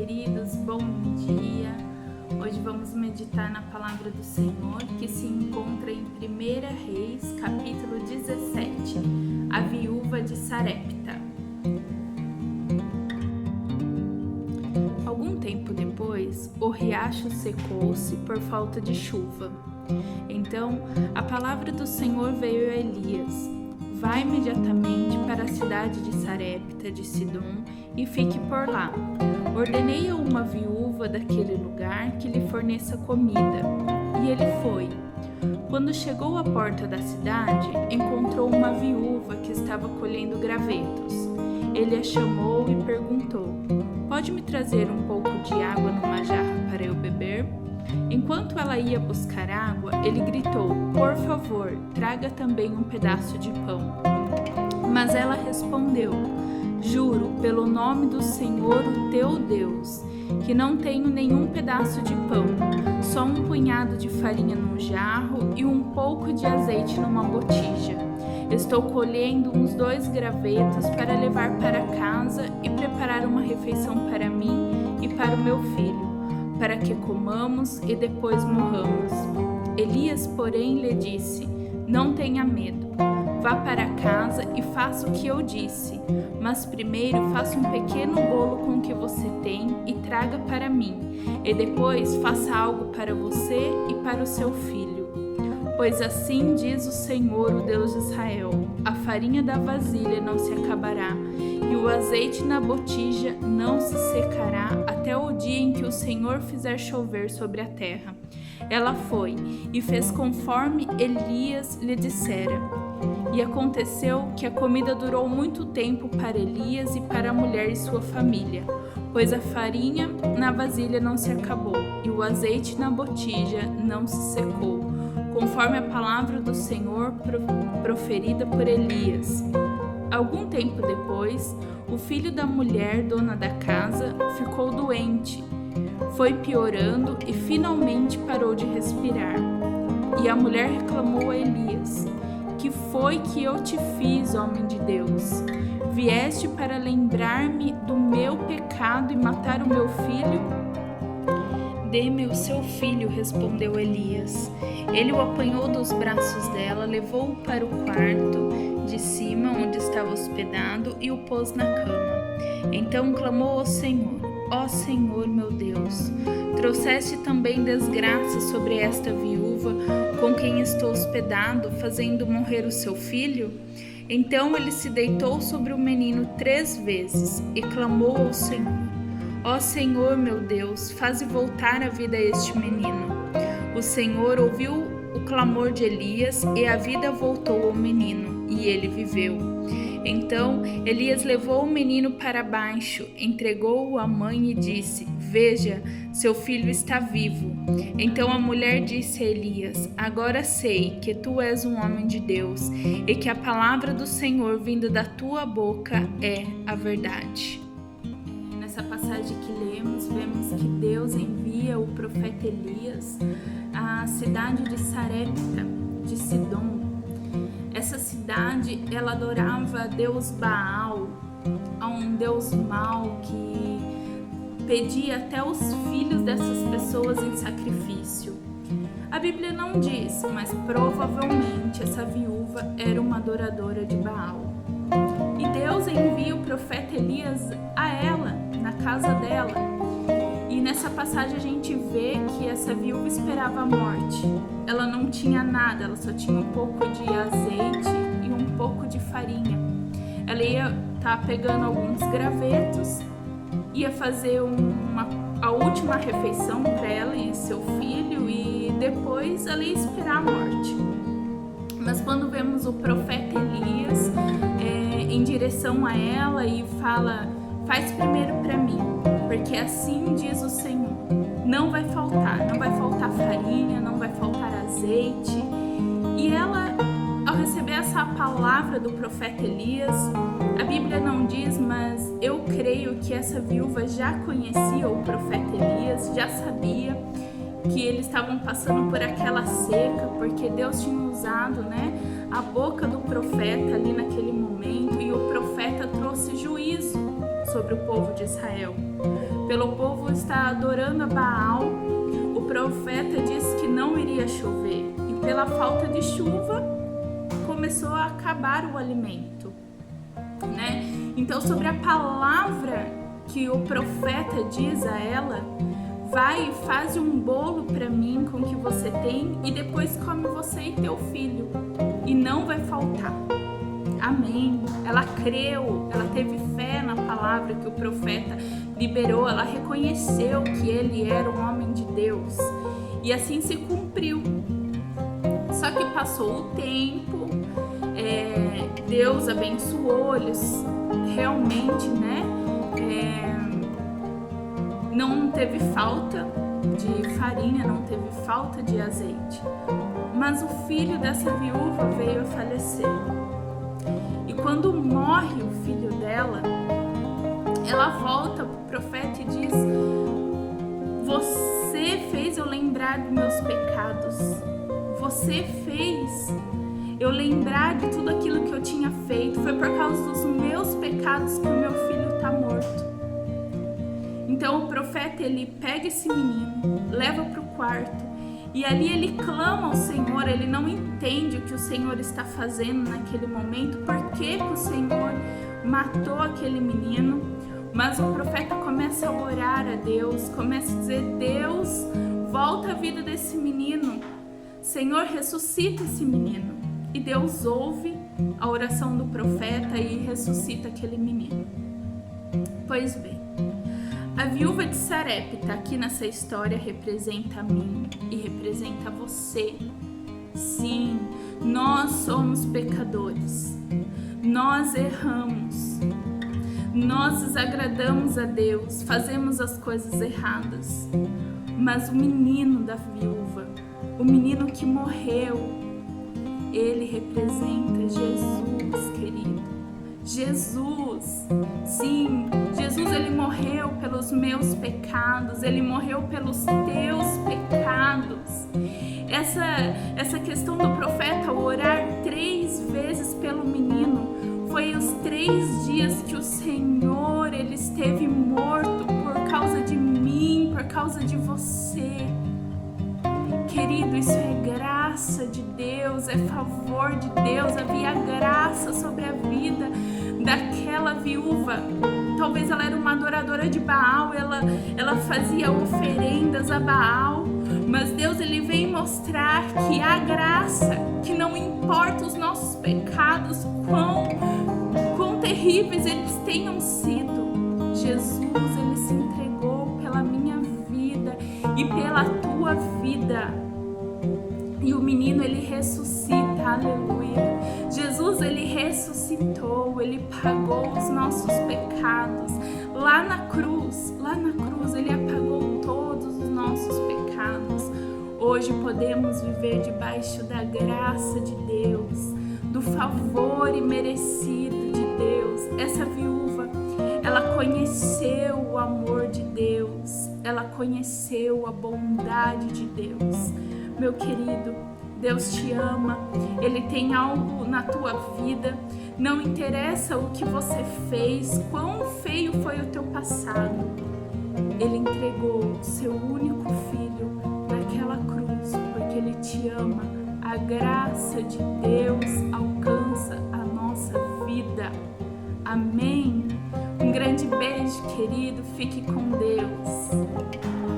queridos, bom dia! Hoje vamos meditar na palavra do Senhor que se encontra em 1 Reis, capítulo 17, a viúva de Sarepta. Algum tempo depois, o riacho secou-se por falta de chuva. Então, a palavra do Senhor veio a Elias: Vá imediatamente para a cidade de Sarepta de Sidom e fique por lá. Ordenei a uma viúva daquele lugar que lhe forneça comida. E ele foi. Quando chegou à porta da cidade, encontrou uma viúva que estava colhendo gravetos. Ele a chamou e perguntou: Pode me trazer um pouco de água numa jarra para eu beber? Enquanto ela ia buscar água, ele gritou: Por favor, traga também um pedaço de pão. Mas ela respondeu: Juro pelo nome do Senhor, o teu Deus, que não tenho nenhum pedaço de pão, só um punhado de farinha num jarro e um pouco de azeite numa botija. Estou colhendo uns 2 gravetos para levar para casa e preparar uma refeição para mim e para o meu filho, para que comamos e depois morramos. Elias, porém, lhe disse: Não tenha medo. Vá para casa e faça o que eu disse, mas primeiro faça um pequeno bolo com o que você tem e traga para mim, e depois faça algo para você e para o seu filho. Pois assim diz o Senhor, o Deus de Israel: a farinha da vasilha não se acabará, e o azeite na botija não se secará até o dia em que o Senhor fizer chover sobre a terra. Ela foi e fez conforme Elias lhe dissera. E aconteceu que a comida durou muito tempo para Elias e para a mulher e sua família, pois a farinha na vasilha não se acabou e o azeite na botija não se secou, conforme a palavra do Senhor proferida por Elias. Algum tempo depois, o filho da mulher, dona da casa, ficou doente. Foi piorando e finalmente parou de respirar. E a mulher reclamou a Elias: Que foi que eu te fiz, homem de Deus? Vieste para lembrar-me do meu pecado e matar o meu filho? Dê-me o seu filho, respondeu Elias. Ele o apanhou dos braços dela, levou-o para o quarto de cima, onde estava hospedado, e o pôs na cama. Então clamou ao Senhor: Ó Senhor, meu Deus, trouxeste também desgraça sobre esta viúva com quem estou hospedado, fazendo morrer o seu filho? Então ele se deitou sobre o menino 3 vezes e clamou ao Senhor: Ó Senhor, meu Deus, faze voltar a vida a este menino. O Senhor ouviu o clamor de Elias e a vida voltou ao menino, e ele viveu. Então Elias levou o menino para baixo, entregou-o à mãe e disse: Veja, seu filho está vivo. Então a mulher disse a Elias: Agora sei que tu és um homem de Deus e que a palavra do Senhor vinda da tua boca é a verdade. Nessa passagem que lemos, vemos que Deus envia o profeta Elias à cidade de Sarepta, de Sidom. Essa cidade, ela adorava a Deus Baal, a um Deus mau que pedia até os filhos dessas pessoas em sacrifício. A Bíblia não diz, mas provavelmente essa viúva era uma adoradora de Baal. E Deus envia o profeta Elias a ela, na casa dela. E nessa passagem a gente vê que essa viúva esperava a morte. Ela não tinha nada, ela só tinha um pouco de azeite e um pouco de farinha. Ela ia estar pegando alguns gravetos, ia fazer a última refeição para ela e seu filho, e depois ela ia esperar a morte. Mas quando vemos o profeta Elias em direção a ela e fala: Faz primeiro para mim, porque assim diz o Senhor, não vai faltar farinha, não vai faltar azeite. E ela, ao receber essa palavra do profeta Elias, a Bíblia não diz, mas eu creio que essa viúva já conhecia o profeta Elias, já sabia que eles estavam passando por aquela seca, porque Deus tinha usado, a boca do profeta ali naquele momento, e o profeta trouxe juízo sobre o povo de Israel. Pelo povo estar adorando a Baal, o profeta disse que não iria chover. E pela falta de chuva, começou a acabar o alimento, né? Então, sobre a palavra que o profeta diz a ela, vai e faz um bolo para mim com o que você tem e depois come você e teu filho e não vai faltar. Amém. Ela creu, ela teve fé na palavra que o profeta liberou, ela reconheceu que ele era um homem de Deus e assim se cumpriu. Só que passou o tempo, Deus abençoou eles realmente, né? Não teve falta de farinha, não teve falta de azeite. Mas o filho dessa viúva veio a falecer. E quando morre o filho dela, ela volta para o profeta e diz: você fez eu lembrar dos meus pecados. Você fez eu lembrar de tudo aquilo que eu tinha feito. Foi por causa dos meus pecados que o meu filho está morto. Então o profeta, ele pega esse menino, leva para o quarto e ali ele clama ao Senhor. Ele não entende o que o Senhor está fazendo naquele momento, por que o Senhor matou aquele menino, mas o profeta começa a orar a Deus, começa a dizer: Deus, volta a vida desse menino, Senhor, ressuscita esse menino. E Deus ouve a oração do profeta e ressuscita aquele menino. Pois bem, a viúva de Sarepta aqui nessa história representa a mim e representa você. Sim, nós somos pecadores, nós erramos, nós desagradamos a Deus, fazemos as coisas erradas. Mas o menino da viúva, o menino que morreu, ele representa Jesus, querido. Jesus, sim, Jesus, ele morreu pelos meus pecados, ele morreu pelos teus pecados. Essa questão do profeta orar 3 vezes pelo menino, foi os 3 dias que o Senhor, ele esteve morto por causa de mim, por causa de você. Querido, isso é graça de Deus, é favor de Deus. Havia graça sobre a vida daquela viúva. Talvez ela era uma adoradora de Baal, ela fazia oferendas a Baal, mas Deus, ele vem mostrar que há graça, que não importa os nossos pecados, quão terríveis eles tenham sido, Jesus, ele se entregou pela minha vida e pela tua vida. E o menino, ele ressuscita, aleluia. Jesus, ele ressuscitou, ele pagou os nossos pecados. Lá na cruz, ele apagou todos os nossos pecados. Hoje podemos viver debaixo da graça de Deus, do favor imerecido de Deus. Essa viúva, ela conheceu o amor de Deus, ela conheceu a bondade de Deus. Meu querido, Deus te ama, Ele tem algo na tua vida, não interessa o que você fez, quão feio foi o teu passado, Ele entregou o seu único filho naquela cruz, porque Ele te ama. A graça de Deus alcança a nossa vida. Amém? Um grande beijo, querido, fique com Deus.